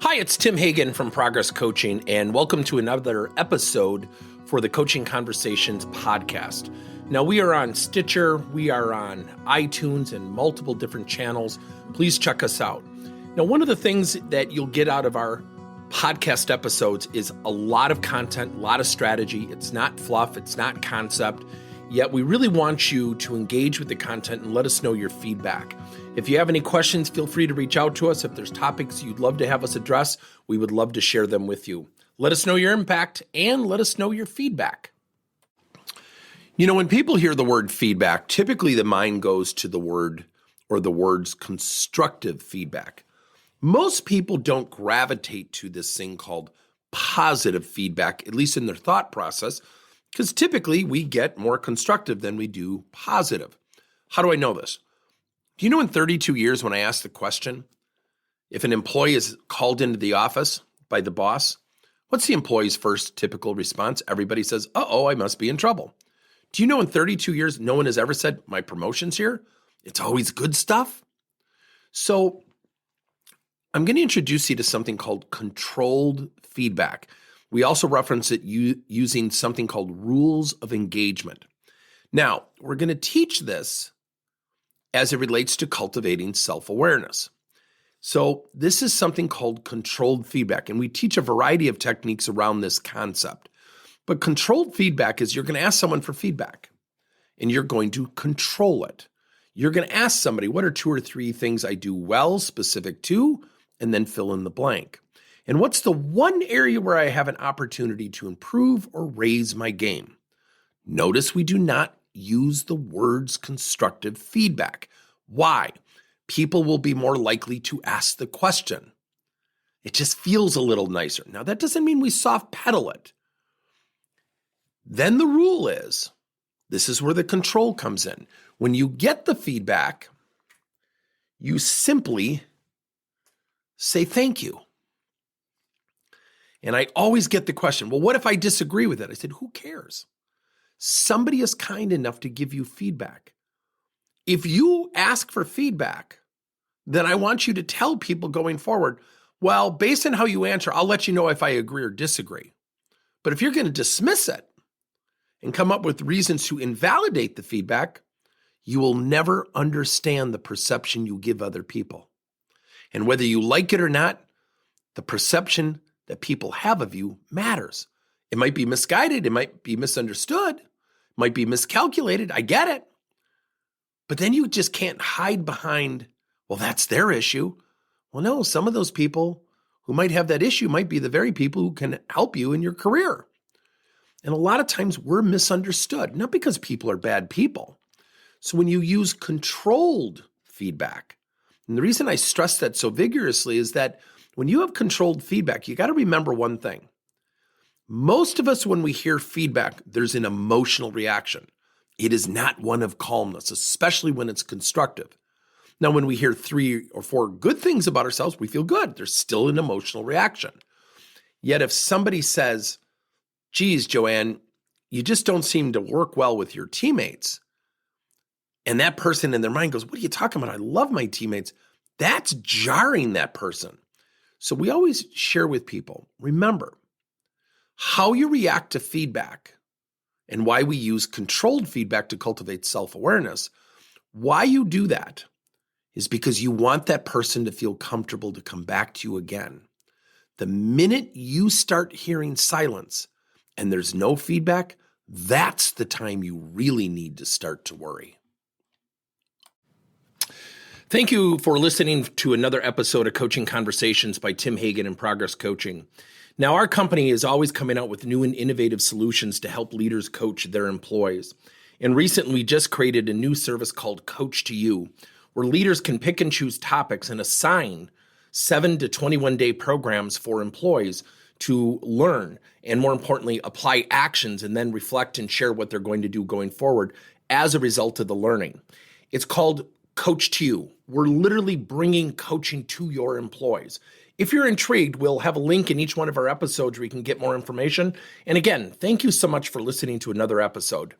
Hi, it's Tim Hagan from Progress Coaching, and welcome to another episode for the Coaching Conversations podcast. Now, we are on Stitcher, we are on iTunes, and multiple different channels. Please check us out. Now, one of the things that you'll get out of our podcast episodes is a lot of content, a lot of strategy. It's not fluff, it's not concept, yet we really want you to engage with the content and let us know your feedback. If you have any questions, feel free to reach out to us. If there's topics you'd love to have us address, we would love to share them with you. Let us know your impact and let us know your feedback. You know, when people hear the word feedback, typically the mind goes to the word or the words constructive feedback. Most people don't gravitate to this thing called positive feedback, at least in their thought process, because typically we get more constructive than we do positive. How do I know this? Do you know in 32 years when I asked the question, if an employee is called into the office by the boss, what's the employee's first typical response? Everybody says, uh-oh, I must be in trouble. Do you know in 32 years, no one has ever said, my promotion's here? It's always good stuff. So I'm going to introduce you to something called controlled feedback. We also reference it using something called rules of engagement. Now, we're going to teach this as it relates to cultivating self-awareness. So this is something called controlled feedback, and we teach a variety of techniques around this concept. But controlled feedback is you're going to ask someone for feedback, and you're going to control it. You're going to ask somebody, what are 2 or 3 things I do well, specific to, and then fill in the blank. And what's the one area where I have an opportunity to improve or raise my game? Notice we do not use the words constructive feedback. Why? People will be more likely to ask the question. It just feels a little nicer. Now, that doesn't mean we soft pedal it. Then the rule is, this is where the control comes in. When you get the feedback, you simply say thank you. And I always get the question, well, what if I disagree with it? I said, who cares? Somebody is kind enough to give you feedback. If you ask for feedback, then I want you to tell people going forward, well, based on how you answer, I'll let you know if I agree or disagree. But if you're going to dismiss it and come up with reasons to invalidate the feedback, you will never understand the perception you give other people. And whether you like it or not, the perception that people have of you matters. It might be misguided, it might be misunderstood, might be miscalculated, I get it. But then you just can't hide behind, well, that's their issue. Well, no, some of those people who might have that issue might be the very people who can help you in your career. And a lot of times we're misunderstood, not because people are bad people. So when you use controlled feedback, and the reason I stress that so vigorously is that when you have controlled feedback, you got to remember one thing. Most of us, when we hear feedback, there's an emotional reaction. It is not one of calmness, especially when it's constructive. Now, when we hear 3 or 4 good things about ourselves, we feel good. There's still an emotional reaction. Yet if somebody says, geez, Joanne, you just don't seem to work well with your teammates, and that person in their mind goes, what are you talking about? I love my teammates. That's jarring that person. So we always share with people, remember, how you react to feedback and why we use controlled feedback to cultivate self-awareness, why you do that is because you want that person to feel comfortable to come back to you again. The minute you start hearing silence and there's no feedback, that's the time you really need to start to worry. Thank you for listening to another episode of Coaching Conversations by Tim Hagan and Progress Coaching. Now, our company is always coming out with new and innovative solutions to help leaders coach their employees. And recently, we just created a new service called Coach to You, where leaders can pick and choose topics and assign 7 to 21-day programs for employees to learn and, more importantly, apply actions and then reflect and share what they're going to do going forward as a result of the learning. It's called Coach to You. We're literally bringing coaching to your employees. If you're intrigued, we'll have a link in each one of our episodes where you can get more information. And again, thank you so much for listening to another episode.